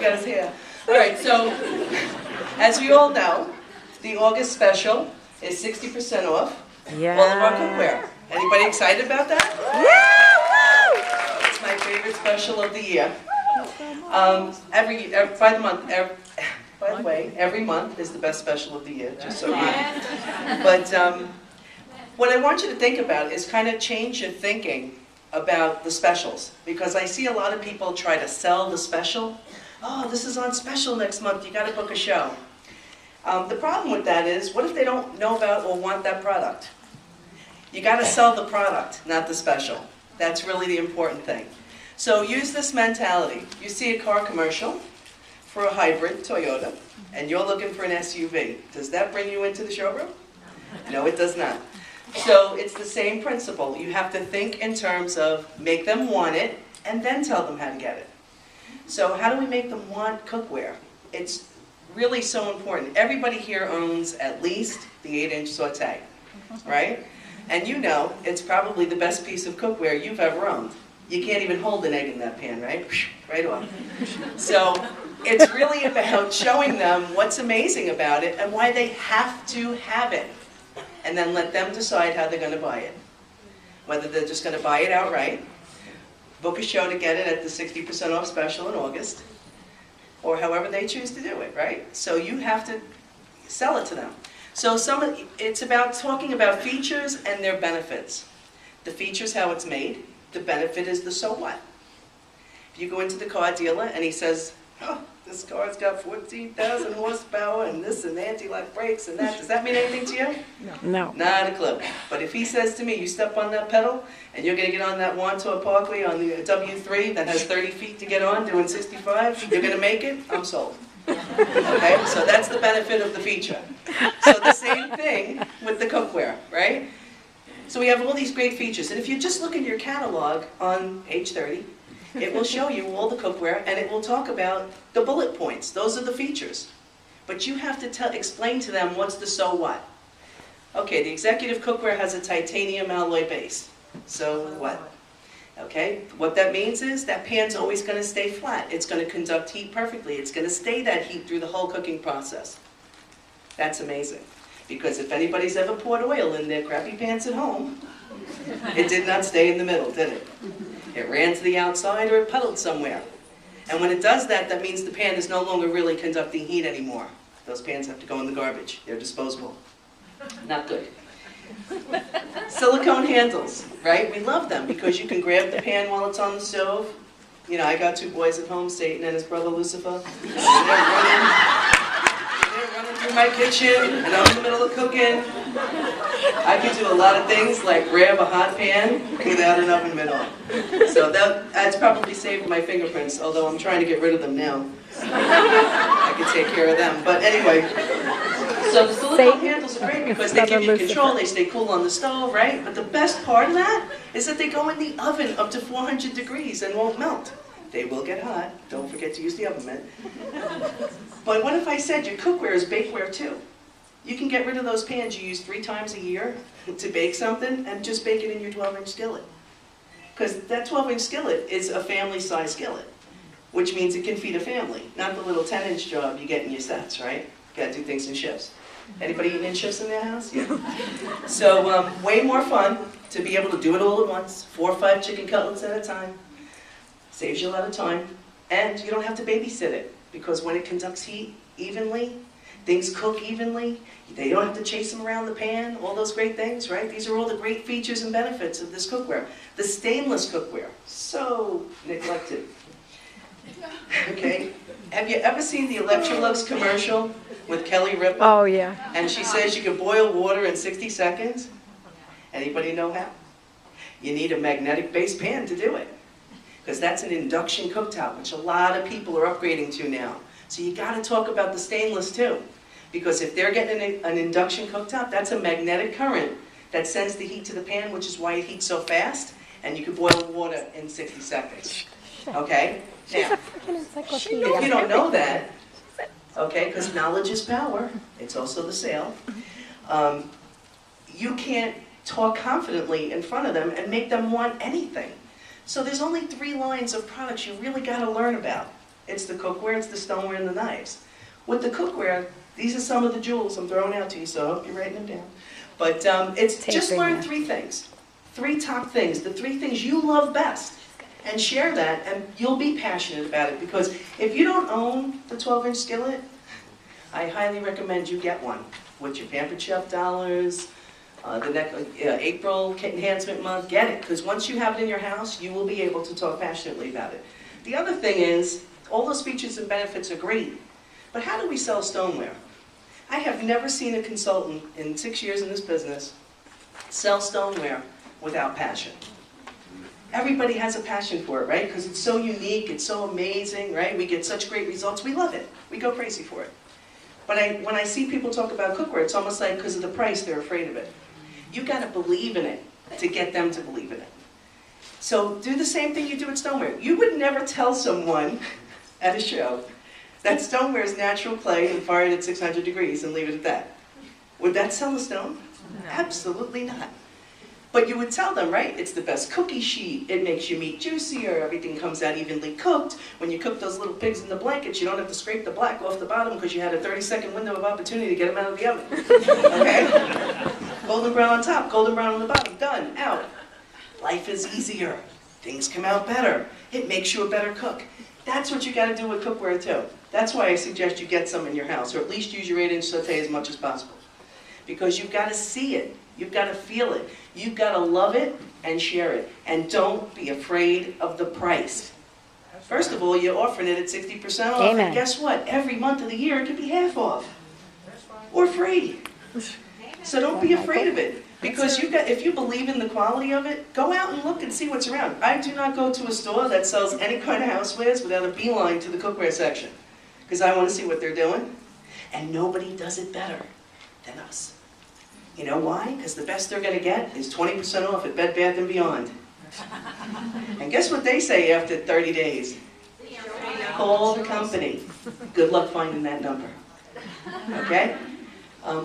got his hair. All right, so as we all know, the August special is 60% off all of our cookware. Anybody excited about that? It's my favorite special of the year. By the way, every month is the best special of the year, just so you know. But what I want you to think about is kind of change your thinking about the specials, because I see a lot of people try to sell the special. Oh, this is on special next month, you got to book a show. The problem with that is, what if they don't know about or want that product? You got to sell the product, not the special. That's really the important thing. So use this mentality. You see a car commercial for a hybrid Toyota, and you're looking for an SUV. Does that bring you into the showroom? No, it does not. So it's the same principle. You have to think in terms of make them want it, and then tell them how to get it. So how do we make them want cookware? It's really so important. Everybody here owns at least the 8-inch saute, right? And you know it's probably the best piece of cookware you've ever owned. You can't even hold an egg in that pan, right? Right off. So it's really about showing them what's amazing about it and why they have to have it. And then let them decide how they're going to buy it. Whether they're just going to buy it outright, book a show to get it at the 60% off special in August, or however they choose to do it, right? So you have to sell it to them. So it's about talking about features and their benefits. The features, how it's made. The benefit is the so what. If you go into the car dealer and he says, oh, this car's got 14,000 horsepower and this and anti-lock brakes and that, does that mean anything to you? No. Not a clue. But if he says to me, you step on that pedal and you're going to get on that Wantor Parkway on the W3 that has 30 feet to get on doing 65, you're going to make it, I'm sold. Okay, so that's the benefit of the feature. So the same thing with the cookware, right? So we have all these great features, and if you just look at your catalog on page 30, it will show you all the cookware, and it will talk about the bullet points. Those are the features. But you have to explain to them what's the so what. Okay, the executive cookware has a titanium alloy base. So what? Okay, what that means is that pan's always going to stay flat. It's going to conduct heat perfectly. It's going to stay that heat through the whole cooking process. That's amazing. Because if anybody's ever poured oil in their crappy pans at home, it did not stay in the middle, did it? It ran to the outside or it puddled somewhere. And when it does that, that means the pan is no longer really conducting heat anymore. Those pans have to go in the garbage. They're disposable. Not good. Silicone handles, right? We love them because you can grab the pan while it's on the stove. You know, I got 2 boys at home, Satan and his brother Lucifer. They're running through my kitchen, and I'm in the middle of cooking. I can do a lot of things, like grab a hot pan without an oven mitt on. So that's probably saved my fingerprints, although I'm trying to get rid of them now. I can take care of them. But anyway, so the silicone handles are great because they give you control, they stay cool on the stove, right? But the best part of that is that they go in the oven up to 400 degrees and won't melt. They will get hot. Don't forget to use the oven mitt. But what if I said your cookware is bakeware too? You can get rid of those pans you use 3 times a year to bake something and just bake it in your 12-inch skillet. Because that 12-inch skillet is a family-size skillet, which means it can feed a family, not the little 10-inch job you get in your sets, right? You gotta do things in shifts. Anybody eating in shifts in their house? Yeah. So way more fun to be able to do it all at once, 4 or 5 chicken cutlets at a time. Saves you a lot of time, and you don't have to babysit it, because when it conducts heat evenly, things cook evenly, they don't have to chase them around the pan, all those great things, right? These are all the great features and benefits of this cookware. The stainless cookware, so neglected. Okay, have you ever seen the Electrolux commercial with Kelly Ripa? Oh, yeah. And she says you can boil water in 60 seconds? Anybody know how? You need a magnetic base pan to do it. Because that's an induction cooktop, which a lot of people are upgrading to now. So you got to talk about the stainless too. Because if they're getting an induction cooktop, that's a magnetic current that sends the heat to the pan, which is why it heats so fast, and you can boil water in 60 seconds. Okay? Now, if you don't know that, okay, because knowledge is power, it's also the sale, you can't talk confidently in front of them and make them want anything. So there's only 3 lines of products you really got to learn about. It's the cookware, it's the stoneware, and the knives. With the cookware, these are some of the jewels I'm throwing out to you, so I hope you're writing them down. But just learn 3 things. 3 top things, the 3 things you love best. And share that, and you'll be passionate about it. Because if you don't own the 12-inch skillet, I highly recommend you get one. With your Pampered Chef dollars, April Enhancement Month, get it. Because once you have it in your house, you will be able to talk passionately about it. The other thing is, all those features and benefits are great. But how do we sell stoneware? I have never seen a consultant in 6 years in this business sell stoneware without passion. Everybody has a passion for it, right? Because it's so unique, it's so amazing, right? We get such great results, we love it. We go crazy for it. But when I see people talk about cookware, it's almost like because of the price, they're afraid of it. You've got to believe in it to get them to believe in it. So do the same thing you do with stoneware. You would never tell someone at a show that stoneware is natural clay and fired at 600 degrees and leave it at that. Would that sell a stone? No. Absolutely not. But you would tell them, right? It's the best cookie sheet. It makes your meat juicier. Everything comes out evenly cooked. When you cook those little pigs in the blankets, you don't have to scrape the black off the bottom because you had a 30-second window of opportunity to get them out of the oven. Okay? Golden brown on top, golden brown on the bottom. Done. Out. Life is easier. Things come out better. It makes you a better cook. That's what you got to do with cookware too. That's why I suggest you get some in your house, or at least use your 8-inch saute as much as possible. Because you've got to see it. You've got to feel it. You've got to love it and share it. And don't be afraid of the price. First of all, you're offering it at 60% off. Amen. And guess what? Every month of the year, it could be half off. Or free. So don't be afraid of it. Because if you believe in the quality of it, go out and look and see what's around. I do not go to a store that sells any kind of housewares without a beeline to the cookware section. Because I want to see what they're doing. And nobody does it better than us. You know why? Because the best they're going to get is 20% off at Bed Bath & Beyond. And guess what they say after 30 days? Call the company. Good luck finding that number. Okay?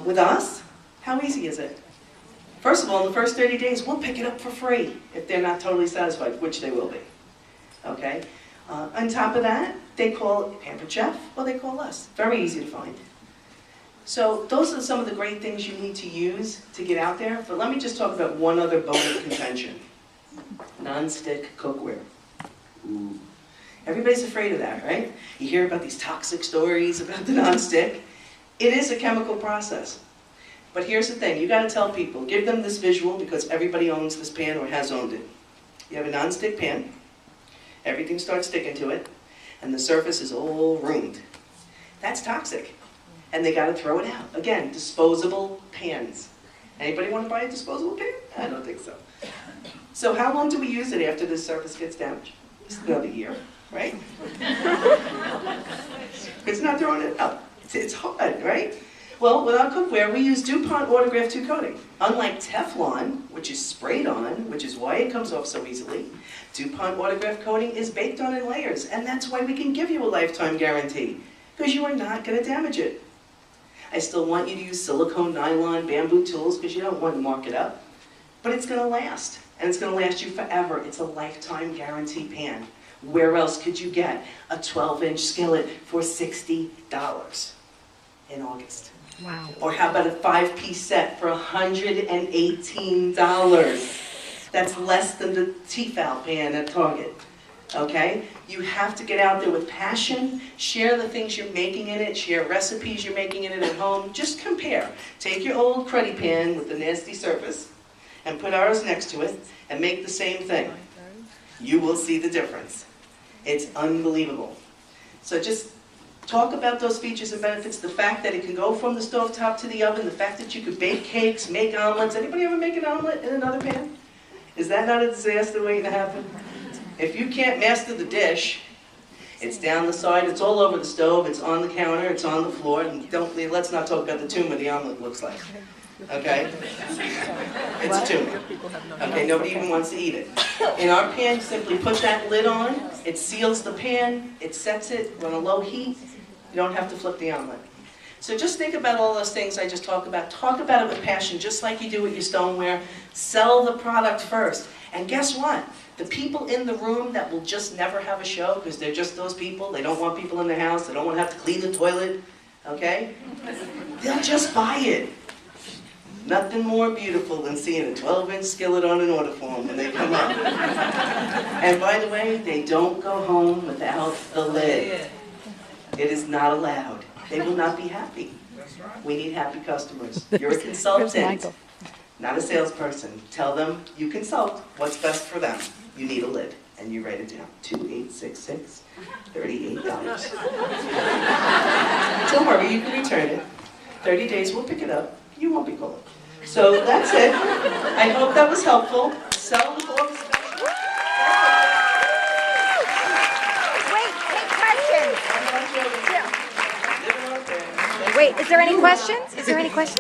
With us, how easy is it? First of all, in the first 30 days, we'll pick it up for free if they're not totally satisfied, which they will be. Okay? On top of that, they call Pampered Chef or they call us. Very easy to find. So those are some of the great things you need to use to get out there. But let me just talk about one other bone of contention. Non-stick cookware. Ooh. Everybody's afraid of that, right? You hear about these toxic stories about the non-stick. It is a chemical process. But here's the thing, you got to tell people, give them this visual because everybody owns this pan or has owned it. You have a non-stick pan, everything starts sticking to it, and the surface is all ruined. That's toxic. And they got to throw it out. Again, disposable pans. Anybody want to buy a disposable pan? I don't think so. So how long do we use it after the surface gets damaged? Just another year, right? It's not throwing it out. It's hard, right? Well, with our cookware, we use DuPont Autograph 2 coating. Unlike Teflon, which is sprayed on, which is why it comes off so easily, DuPont Autograph coating is baked on in layers, and that's why we can give you a lifetime guarantee, because you are not going to damage it. I still want you to use silicone, nylon, bamboo tools, because you don't want to mark it up, but it's going to last, and it's going to last you forever. It's a lifetime guarantee pan. Where else could you get a 12-inch skillet for $60 in August? Wow. Or how about a 5-piece set for $118? That's less than the Tefal pan at Target. Okay? You have to get out there with passion, share the things you're making in it, share recipes you're making in it at home. Just compare. Take your old cruddy pan with the nasty surface and put ours next to it and make the same thing. You will see the difference. It's unbelievable. So just talk about those features and benefits, the fact that it can go from the stovetop to the oven, the fact that you could bake cakes, make omelets. Anybody ever make an omelet in another pan? Is that not a disaster waiting to happen? If you can't master the dish, it's down the side, it's all over the stove, it's on the counter, it's on the floor, and let's not talk about the tumor the omelet looks like. Okay? It's a tumor. Okay, nobody even wants to eat it. In our pan, you simply put that lid on, it seals the pan, it sets it on a low heat, you don't have to flip the omelet. So just think about all those things I just talked about. Talk about it with passion, just like you do with your stoneware. Sell the product first. And guess what? The people in the room that will just never have a show because they're just those people, they don't want people in their house, they don't want to have to clean the toilet, okay? They'll just buy it. Nothing more beautiful than seeing a 12-inch skillet on an order form when they come up. And by the way, they don't go home without the lid. It is not allowed. They will not be happy. We need happy customers. You're a consultant, not a salesperson. Tell them you consult what's best for them. You need a lid, and you write it down. 2866, $38. Don't worry, you can return it. 30 days, we'll pick it up. You won't be cold. So that's it. I hope that was helpful. Sell the book. Wait, is there any questions? Is there any questions?